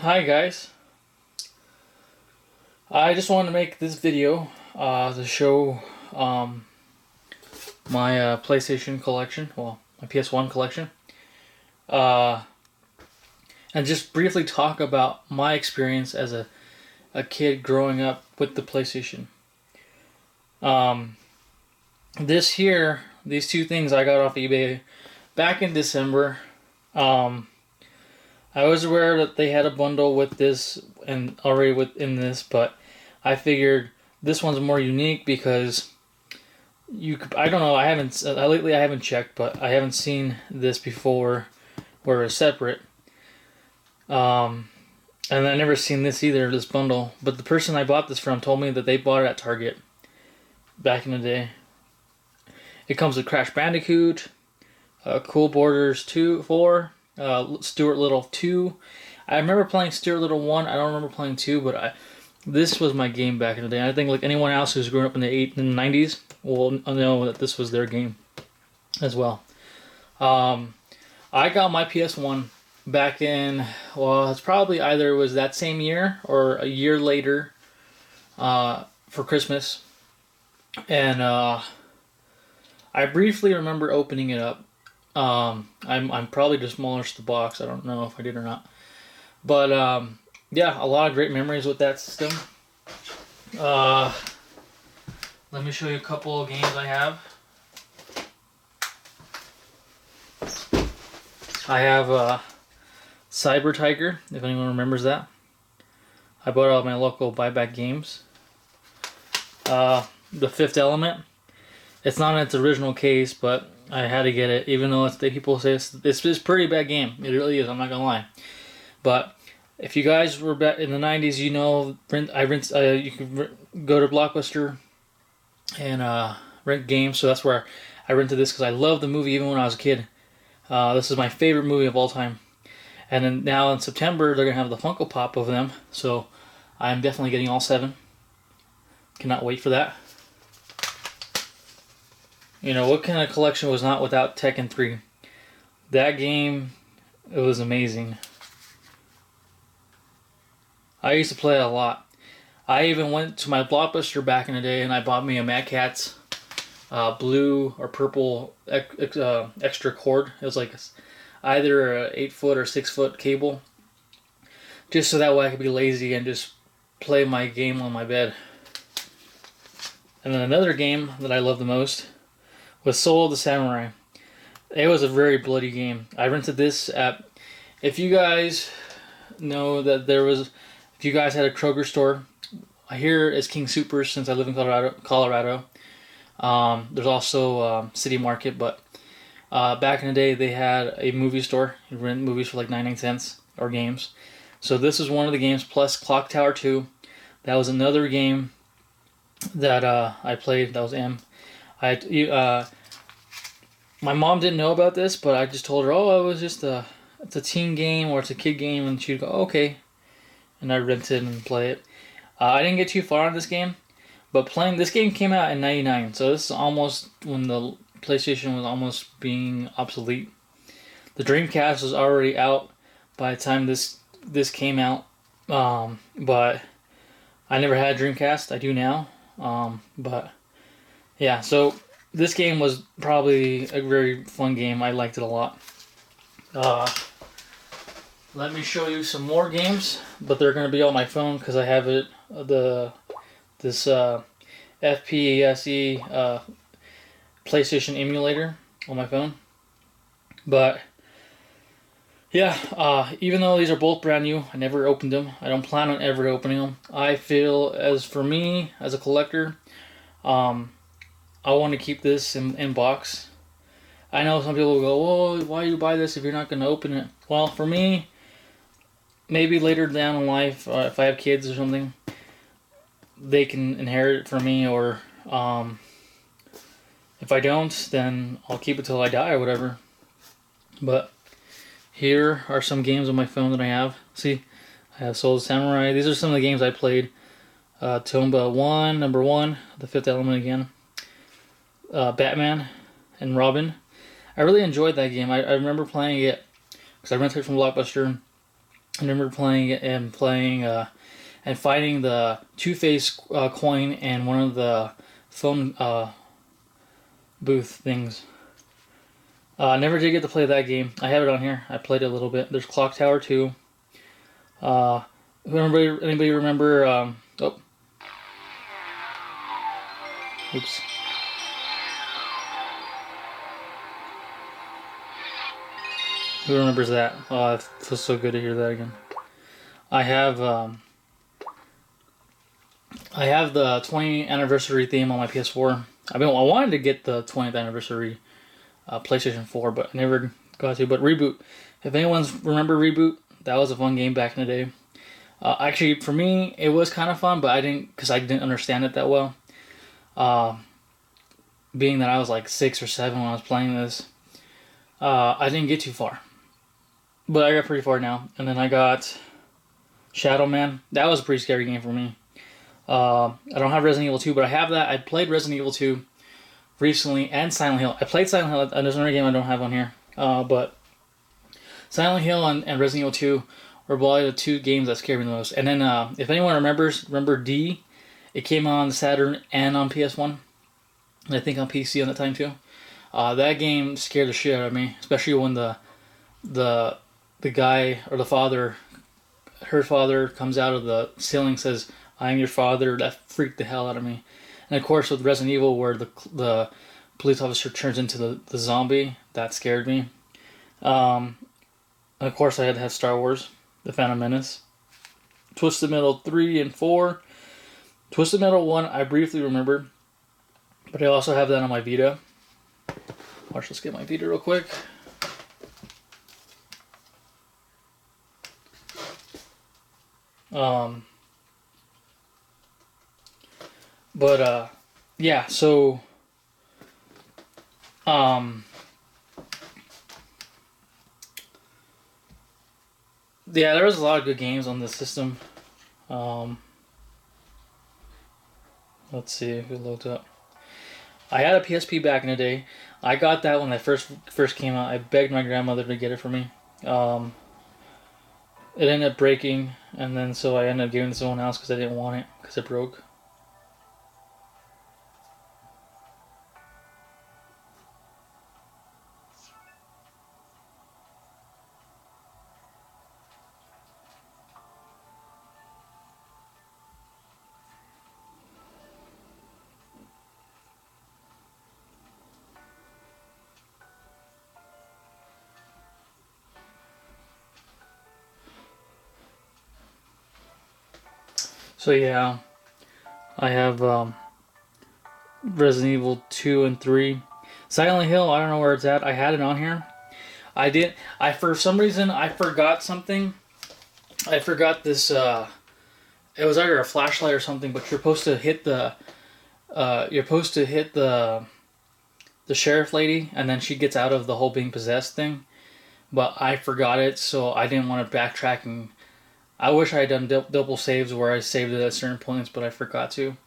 Hi guys, I just wanted to make this video to show my PlayStation collection, well, my PS1 collection, uh, and just briefly talk about my experience as a kid growing up with the PlayStation. Um, these two things I got off eBay back in December. Um, I was aware that they had a bundle with this and already within this, but I figured this one's more unique because I don't know. Lately I haven't checked, but I haven't seen this before where it's separate. Um, and I never seen this either. This bundle, but the person I bought this from told me that they bought it at Target back in the day. It comes with Crash Bandicoot, Cool Borders 4, Stuart Little 2. I remember playing Stuart Little 1. I don't remember playing 2, but this was my game back in the day. I think like anyone else who's grown up in the 90s will know that this was their game as well. I got my PS1 back in, well, it's probably either it was that same year or a year later for Christmas. And I briefly remember opening it up. I'm probably just demolished the box. I don't know if I did or not. But yeah, a lot of great memories with that system. Let me show you a couple of games I have. I have Cyber Tiger, if anyone remembers that. I bought it at my local buyback games. The Fifth Element. It's not in its original case, but I had to get it, even though people say it's a pretty bad game. It really is, I'm not gonna lie. But if you guys were back in the 90s, you know, you could go to Blockbuster and rent games. So that's where I rented this because I loved the movie even when I was a kid. This is my favorite movie of all time. And then now in September, they're going to have the Funko Pop of them. So I'm definitely getting all 7. Cannot wait for that. You know, what kind of collection was not without Tekken 3? That game, it was amazing. I used to play it a lot. I even went to my Blockbuster back in the day and I bought me a Mad Catz blue or purple extra cord. It was like either a 8-foot or 6-foot cable. Just so that way I could be lazy and just play my game on my bed. And then another game that I love the most was Soul of the Samurai. It was a very bloody game. I rented this at, if you guys know that if you guys had a Kroger store, here is King Soopers since I live in Colorado. There's also City Market, but back in the day they had a movie store. You rent movies for like 99 cents or games. So this is one of the games, plus Clock Tower 2. That was another game that I played. That was my mom didn't know about this, but I just told her, oh, it's a teen game or it's a kid game, and she'd go, okay. And I rented and play it. I didn't get too far on this game, but playing this game came out in '99, so this is almost when the PlayStation was almost being obsolete. The Dreamcast was already out by the time this came out, but I never had a Dreamcast. I do now, but yeah. So this game was probably a very fun game. I liked it a lot. Let me show you some more games, but they're going to be on my phone because I have it this FPSE PlayStation emulator on my phone. But yeah, even though these are both brand new, I never opened them. I don't plan on ever opening them. I feel, as for me as a collector, I want to keep this in box. I know some people will go, "Oh, why do you buy this if you're not going to open it?" Well, for me, maybe later down in life, if I have kids or something, they can inherit it from me, or if I don't, then I'll keep it till I die or whatever. But here are some games on my phone that I have. See, I have Soul of the Samurai. These are some of the games I played. Tomba 1, number 1, The Fifth Element again. Batman and Robin. I really enjoyed that game. I remember playing it because I rented it from Blockbuster. I remember playing it and and finding the Two-Face coin and one of the phone booth things. I never did get to play that game. I have it on here. I played it a little bit. There's Clock Tower 2. Anybody remember? Oh, oops. Who remembers that? Oh, it feels so good to hear that again. I have the 20th anniversary theme on my PS4. I wanted to get the 20th anniversary PlayStation 4, but I never got to. But Reboot, if anyone's remember Reboot, that was a fun game back in the day. Actually, for me, it was kind of fun, but I didn't understand it that well. Being that I was like 6 or 7 when I was playing this, I didn't get too far. But I got pretty far now. And then I got Shadow Man. That was a pretty scary game for me. I don't have Resident Evil 2, but I have that. I played Resident Evil 2 recently and Silent Hill. I played Silent Hill. There's another game I don't have on here. But Silent Hill and Resident Evil 2 were probably the 2 games that scared me the most. And then if anyone remember D? It came on Saturn and on PS1. And I think on PC on that time too. That game scared the shit out of me, especially when the guy or the father, her father, comes out of the ceiling and says, "I am your father." That freaked the hell out of me. And of course with Resident Evil, where the police officer turns into the zombie, that scared me. And of course I had to have Star Wars, The Phantom Menace, Twisted Metal 3 and 4. Twisted Metal 1 I briefly remember, but I also have that on my Vita. Watch, let's get my Vita real quick. Yeah, so yeah, there was a lot of good games on this system. Let's see if it loads up. I had a PSP back in the day. I got that when I first came out. I begged my grandmother to get it for me. It ended up breaking, and then so I ended up giving it to someone else because I didn't want it because it broke. So yeah, I have Resident Evil 2 and 3. Silent Hill, I don't know where it's at. I had it on here. For some reason, I forgot something. I forgot this, it was either a flashlight or something, but you're supposed to hit the sheriff lady, and then she gets out of the whole being possessed thing. But I forgot it, so I didn't want to backtrack, and I wish I had done double saves where I saved it at certain points, but I forgot to.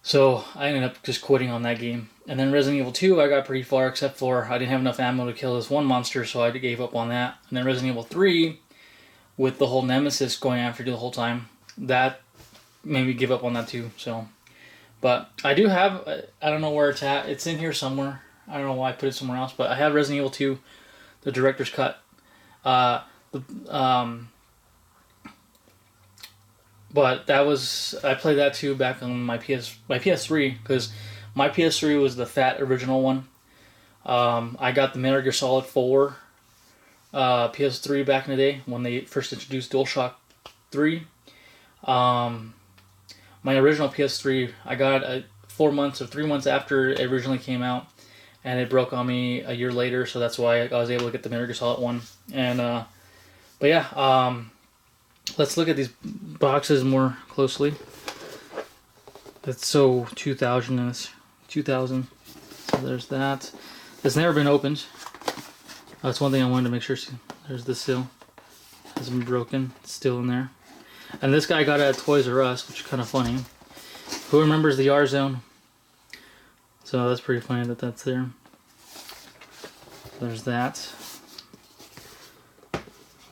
So I ended up just quitting on that game. And then Resident Evil 2, I got pretty far, except for I didn't have enough ammo to kill this one monster, so I gave up on that. And then Resident Evil 3, with the whole Nemesis going after you the whole time, that made me give up on that too. So, but I do have, I don't know where it's at. It's in here somewhere. I don't know why I put it somewhere else, but I have Resident Evil 2, the director's cut. But I played that too back on my PS3, because my PS3 was the fat original one. I got the Metal Gear Solid 4 PS3 back in the day when they first introduced DualShock 3. My original PS3, I got 4 months or 3 months after it originally came out, and it broke on me a year later, so that's why I was able to get the Metal Gear Solid 1. And but yeah, let's look at these boxes more closely. That's so 2000 and it's 2000. So there's that. It's never been opened. That's one thing I wanted to make sure. There's the seal. It hasn't been broken. It's still in there. And this guy got it at Toys R Us, which is kind of funny. Who remembers the R Zone? So that's pretty funny that that's there. There's that.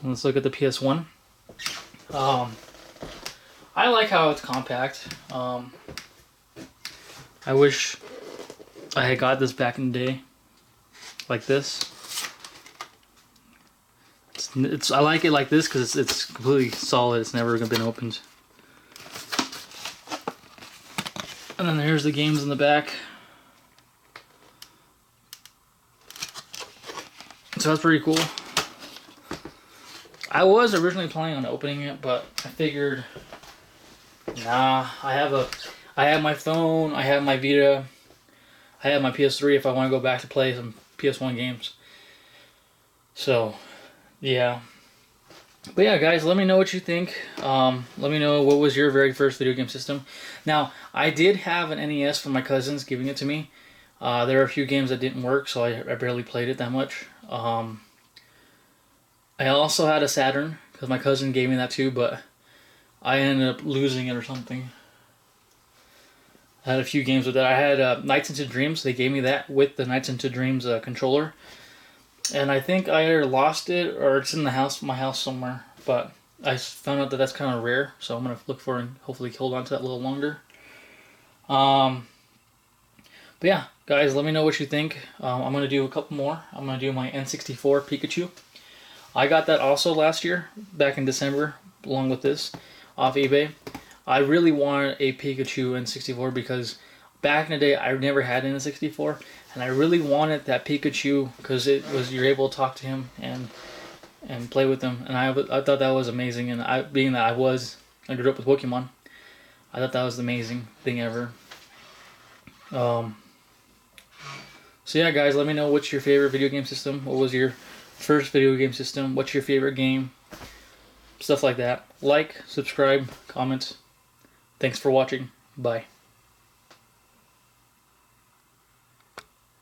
Let's look at the PS1. I like how it's compact. I wish I had got this back in the day, like this. I like it like this because it's completely solid. It's never been opened. And then here's the games in the back. So that's pretty cool. I was originally planning on opening it, but I figured, nah, I have my phone, I have my Vita, I have my PS3 if I want to go back to play some PS1 games. So, yeah. But yeah, guys, let me know what you think. Let me know what was your very first video game system. Now, I did have an NES from my cousins giving it to me. There are a few games that didn't work, so I barely played it that much. I also had a Saturn, because my cousin gave me that too, but I ended up losing it or something. I had a few games with that. I had Nights into Dreams. They gave me that with the Nights into Dreams controller. And I think I either lost it or it's in the house, my house somewhere. But I found out that that's kind of rare, so I'm going to look for it and hopefully hold on to that a little longer. But yeah, guys, let me know what you think. I'm going to do a couple more. I'm going to do my N64 Pikachu. I got that also last year, back in December, along with this, off eBay. I really wanted a Pikachu N64 because back in the day, I never had an N64, and I really wanted that Pikachu because you're able to talk to him and play with him, and I thought that was amazing. And being that I grew up with Pokemon, I thought that was the amazing thing ever. So yeah, guys, let me know what's your favorite video game system. What was your first video game system? What's your favorite game? Stuff like that. Like, subscribe, comment. Thanks for watching. Bye.